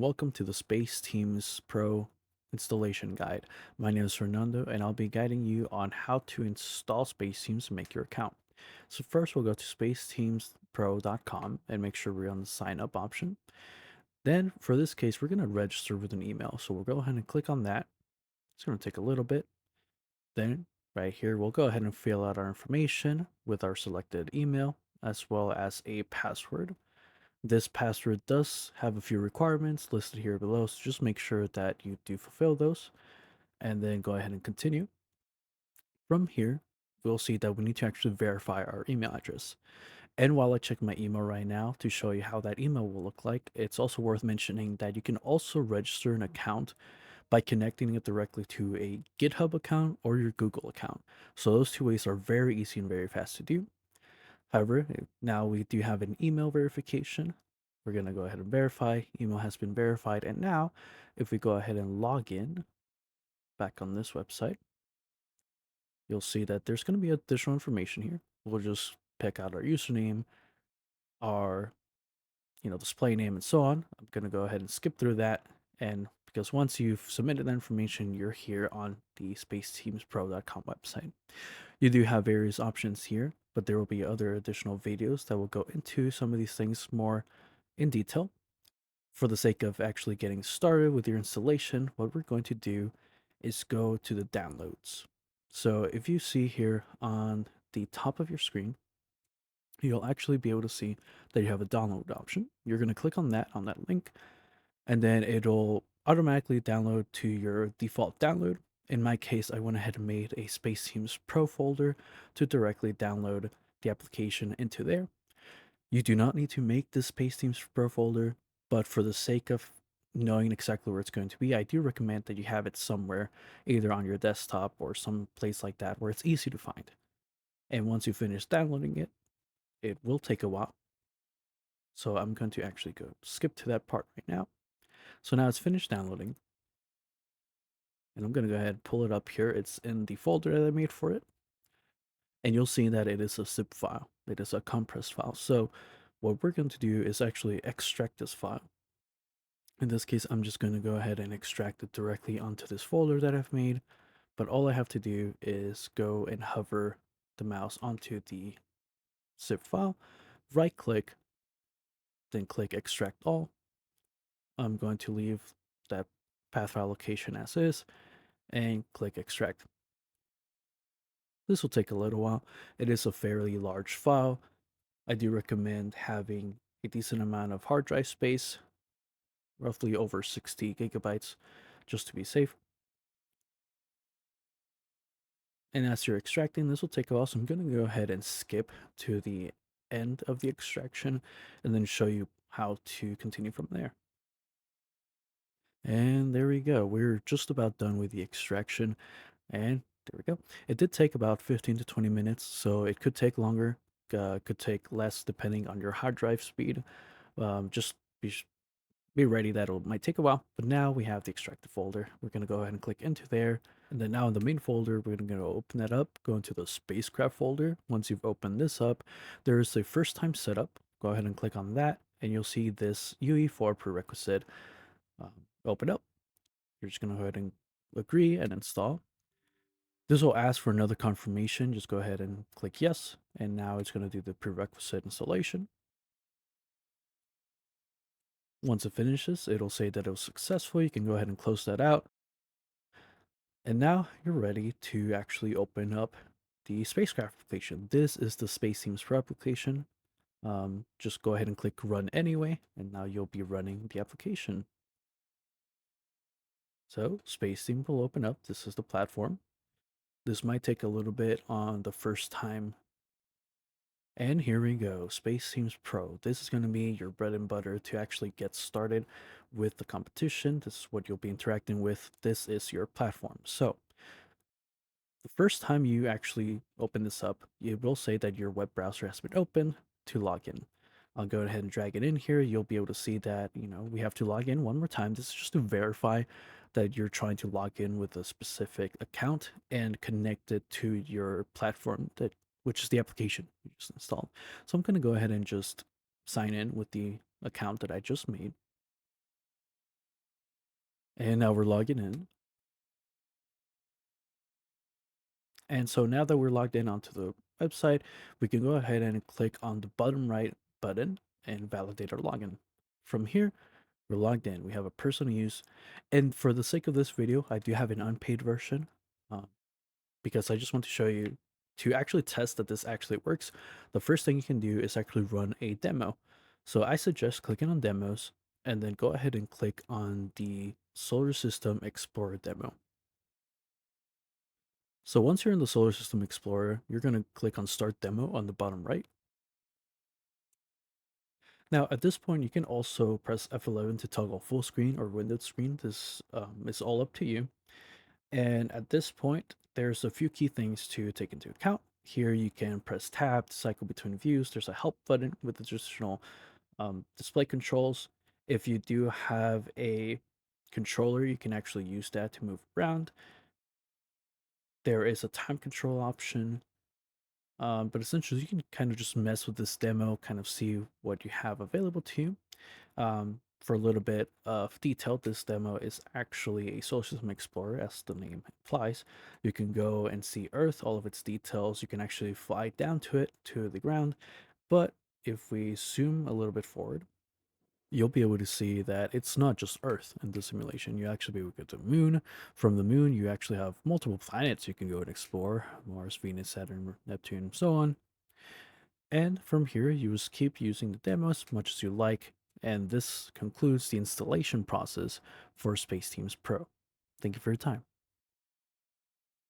Welcome to the Space Teams Pro installation guide. My name is Fernando and I'll be guiding you on how to install Space Teams to make your account. So first we'll go to spaceteamspro.com and make sure we're on the sign up option. Then for this case, we're going to register with an email. So we'll go ahead and click on that. It's going to take a little bit. Then right here, we'll go ahead and fill out our information with our selected email as well as a password. This password does have a few requirements listed here below, so just make sure that you do fulfill those and then go ahead and continue. From here, we'll see that we need to actually verify our email address. And while I check my email right now to show you how that email will look like, it's also worth mentioning that you can also register an account by connecting it directly to a GitHub account or your Google account. So those two ways are very easy and very fast to do. However, now we do have an email verification. We're going to go ahead and verify. Email has been verified. And now, if we go ahead and log in back on this website, you'll see that there's going to be additional information here. We'll just pick out our username, our display name, and so on. I'm going to go ahead and skip through that. And because once you've submitted that information, you're here on the spaceteamspro.com website. You do have various options here, but there will be other additional videos that will go into some of these things more in detail. For the sake of actually getting started with your installation, what we're going to do is go to the downloads. So if you see here on the top of your screen, you'll actually be able to see that you have a download option. You're going to click on that link, and then it'll automatically download to your default download. In my case, I went ahead and made a Space Teams Pro folder to directly download the application into there. You do not need to make this Space Teams Pro folder, but for the sake of knowing exactly where it's going to be, I do recommend that you have it somewhere, either on your desktop or some place like that where it's easy to find. And once you finish downloading it, it will take a while. So I'm going to actually go skip to that part right now. So now it's finished downloading, and I'm going to go ahead and pull it up here. It's in the folder that I made for it, and you'll see that it is a zip file. It is a compressed file. So what we're going to do is actually extract this file. In this case, I'm just going to go ahead and extract it directly onto this folder that I've made. But all I have to do is go and hover the mouse onto the zip file, right click, then click extract all. I'm going to leave that path file location as is and click extract. This will take a little while. It is a fairly large file. I do recommend having a decent amount of hard drive space, roughly over 60 gigabytes, just to be safe. And as you're extracting, this will take a while, so I'm going to go ahead and skip to the end of the extraction and then show you how to continue from there. And there we go. We're just about done with the extraction. And there we go. It did take about 15 to 20 minutes, so it could take longer, could take less depending on your hard drive speed. Just be ready that it might take a while. But now we have the extracted folder. We're going to go ahead and click into there. And then now in the main folder, we're going to open that up, go into the spacecraft folder. Once you've opened this up, there's a first time setup. Go ahead and click on that, and you'll see this UE4 prerequisite open up. You're just going to go ahead and agree and install. This will ask for another confirmation. Just go ahead and click yes. And now it's going to do the prerequisite installation. Once it finishes, it'll say that it was successful. You can go ahead and close that out. And now you're ready to actually open up the spacecraft application. This is the Space Teams Pro application. Just go ahead and click run anyway, and now you'll be running the application. So Space Team will open up. This is the platform. This might take a little bit on the first time. And here we go, Space Teams Pro. This is going to be your bread and butter to actually get started with the competition. This is what you'll be interacting with. This is your platform. So the first time you actually open this up, it will say that your web browser has been opened to log in. I'll go ahead and drag it in here. You'll be able to see that, we have to log in one more time. This is just to verify that you're trying to log in with a specific account and connect it to your platform, which is the application you just installed. So I'm going to go ahead and just sign in with the account that I just made. And now we're logging in. And so now that we're logged in onto the website, we can go ahead and click on the bottom right button and validate our login. From here, we're logged in. We have a personal use. And for the sake of this video, I do have an unpaid version uh, because I just want to show you to actually test that this actually works. The first thing you can do is actually run a demo. So I suggest clicking on demos and then go ahead and click on the Solar System Explorer demo. So once you're in the Solar System Explorer, you're going to click on Start Demo on the bottom right. Now, at this point, you can also press F11 to toggle full screen or windowed screen. This is all up to you. And at this point, there's a few key things to take into account. Here, you can press Tab to cycle between views. There's a Help button with the traditional display controls. If you do have a controller, you can actually use that to move around. There is a time control option. But essentially, you can kind of just mess with this demo, kind of see what you have available to you. For a little bit of detail, this demo is actually a Solar System Explorer, as the name implies. You can go and see Earth, all of its details. You can actually fly down to it, to the ground. But if we zoom a little bit forward, you'll be able to see that it's not just Earth in the simulation. You actually be able to go to the moon. From the moon, you actually have multiple planets you can go and explore: Mars, Venus, Saturn, Neptune, so on. And from here, you just keep using the demo as much as you like. And this concludes the installation process for Space Teams Pro. Thank you for your time.